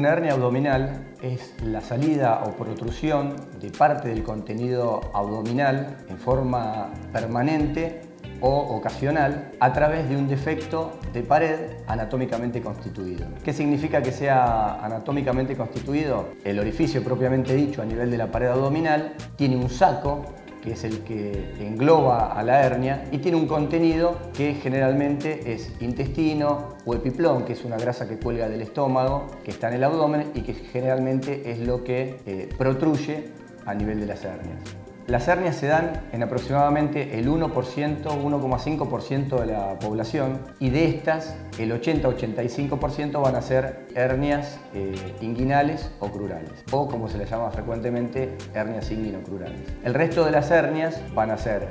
Una hernia abdominal es la salida o protrusión de parte del contenido abdominal en forma permanente o ocasional a través de un defecto de pared anatómicamente constituido. ¿Qué significa que sea anatómicamente constituido? El orificio propiamente dicho a nivel de la pared abdominal tiene un saco, que es el que engloba a la hernia, y tiene un contenido que generalmente es intestino o epiplón, que es una grasa que cuelga del estómago, que está en el abdomen y que generalmente es lo que protruye a nivel de las hernias. Las hernias se dan en aproximadamente el 1%, 1,5% de la población, y de estas el 80-85% van a ser hernias inguinales o crurales, o como se les llama frecuentemente, hernias inguinocrurales. El resto de las hernias van a ser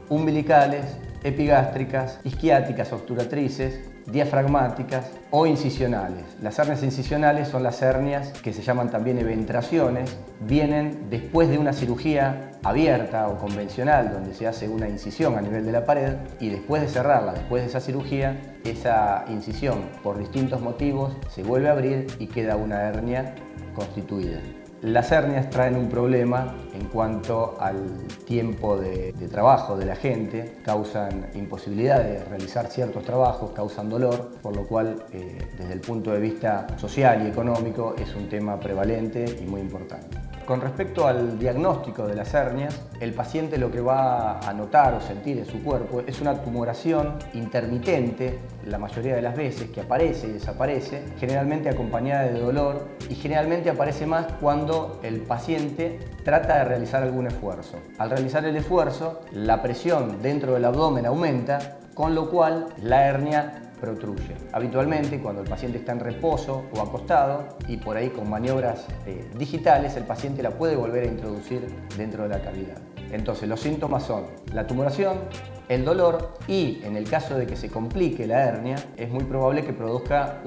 umbilicales, epigástricas, isquiáticas obturatrices, diafragmáticas o incisionales. Las hernias incisionales son las hernias que se llaman también eventraciones, vienen después de una cirugía abierta o convencional donde se hace una incisión a nivel de la pared, y después de cerrarla, después de esa cirugía, esa incisión por distintos motivos se vuelve a abrir y queda una hernia constituida. Las hernias traen un problema en cuanto al tiempo de trabajo de la gente, causan imposibilidad de realizar ciertos trabajos, causan dolor, por lo cual desde el punto de vista social y económico es un tema prevalente y muy importante. Con respecto al diagnóstico de las hernias, el paciente lo que va a notar o sentir en su cuerpo es una tumoración intermitente, la mayoría de las veces, que aparece y desaparece, generalmente acompañada de dolor, y generalmente aparece más cuando el paciente trata de realizar algún esfuerzo. Al realizar el esfuerzo, la presión dentro del abdomen aumenta, con lo cual la hernia protruye. Habitualmente, cuando el paciente está en reposo o acostado y por ahí con maniobras digitales, el paciente la puede volver a introducir dentro de la cavidad. Entonces, los síntomas son la tumoración, el dolor y, en el caso de que se complique la hernia, es muy probable que produzca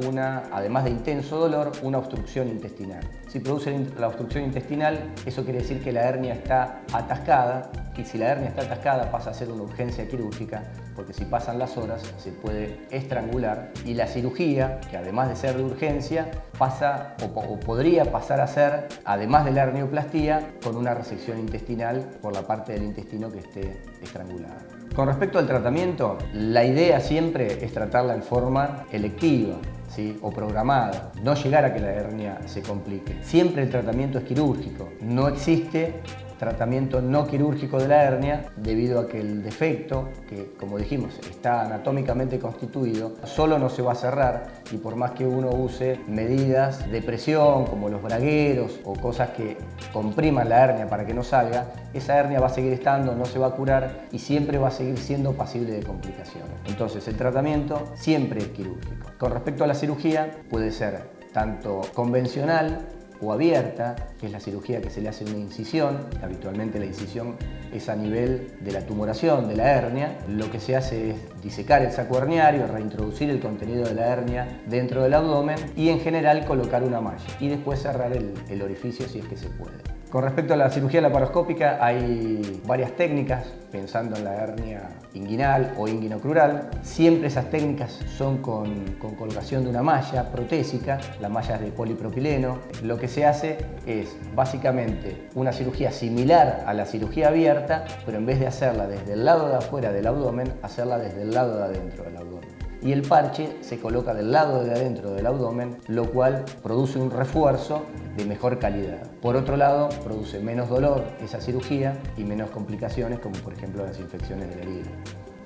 además de intenso dolor, una obstrucción intestinal. Si produce la obstrucción intestinal, eso quiere decir que la hernia está atascada, y si la hernia está atascada pasa a ser una urgencia quirúrgica, porque si pasan las horas se puede estrangular, y la cirugía, que además de ser de urgencia, pasa o podría pasar a ser, además de la hernioplastia, con una resección intestinal por la parte del intestino que esté estrangulada. Con respecto al tratamiento, la idea siempre es tratarla en forma electiva, ¿sí?, o programada, no llegar a que la hernia se complique. Siempre el tratamiento es quirúrgico, no existe tratamiento no quirúrgico de la hernia, debido a que el defecto, que como dijimos está anatómicamente constituido, solo no se va a cerrar, y por más que uno use medidas de presión como los bragueros o cosas que compriman la hernia para que no salga, esa hernia va a seguir estando, no se va a curar y siempre va a seguir siendo pasible de complicaciones. Entonces el tratamiento siempre es quirúrgico. Con respecto a la cirugía, puede ser tanto convencional o abierta, que es la cirugía que se le hace una incisión. Habitualmente la incisión es a nivel de la tumoración de la hernia. Lo que se hace es disecar el saco herniario, reintroducir el contenido de la hernia dentro del abdomen y en general colocar una malla y después cerrar el orificio si es que se puede. Con respecto a la cirugía laparoscópica, hay varias técnicas, pensando en la hernia inguinal o inguinocrural. Siempre esas técnicas son con colocación de una malla protésica, la malla es de polipropileno. Lo que se hace es básicamente una cirugía similar a la cirugía abierta, pero en vez de hacerla desde el lado de afuera del abdomen, hacerla desde el lado de adentro del abdomen. Y el parche se coloca del lado de adentro del abdomen, lo cual produce un refuerzo de mejor calidad. Por otro lado, produce menos dolor esa cirugía y menos complicaciones, como por ejemplo las infecciones de la herida.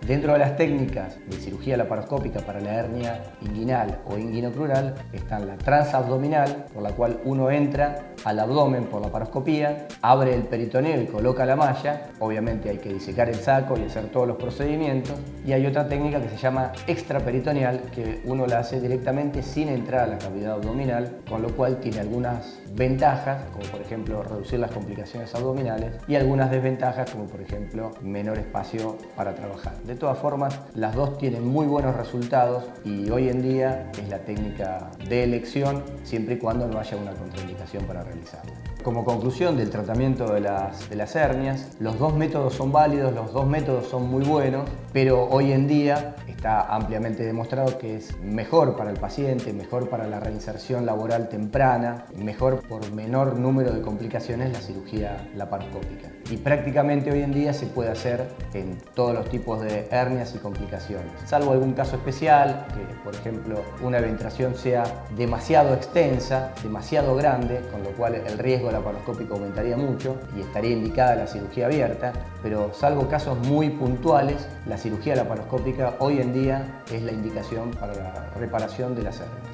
Dentro de las técnicas de cirugía laparoscópica para la hernia inguinal o inguinocrural están la transabdominal, por la cual uno entra al abdomen por la laparoscopía, abre el peritoneo y coloca la malla. Obviamente hay que disecar el saco y hacer todos los procedimientos. Y hay otra técnica que se llama extraperitoneal, que uno la hace directamente sin entrar a la cavidad abdominal, con lo cual tiene algunas ventajas, como por ejemplo reducir las complicaciones abdominales, y algunas desventajas, como por ejemplo menor espacio para trabajar. De todas formas, las dos tienen muy buenos resultados y hoy en día es la técnica de elección, siempre y cuando no haya una contraindicación para realizarla. Como conclusión del tratamiento de las hernias, los dos métodos son válidos, los dos métodos son muy buenos, pero hoy en día está ampliamente demostrado que es mejor para el paciente, mejor para la reinserción laboral temprana, mejor por menor número de complicaciones la cirugía laparoscópica. Y prácticamente hoy en día se puede hacer en todos los tipos de hernias y complicaciones, salvo algún caso especial, que por ejemplo una eventración sea demasiado extensa, demasiado grande, con lo cual el riesgo laparoscópico aumentaría mucho y estaría indicada la cirugía abierta, pero salvo casos muy puntuales, la cirugía laparoscópica hoy en día es la indicación para la reparación de las hernias.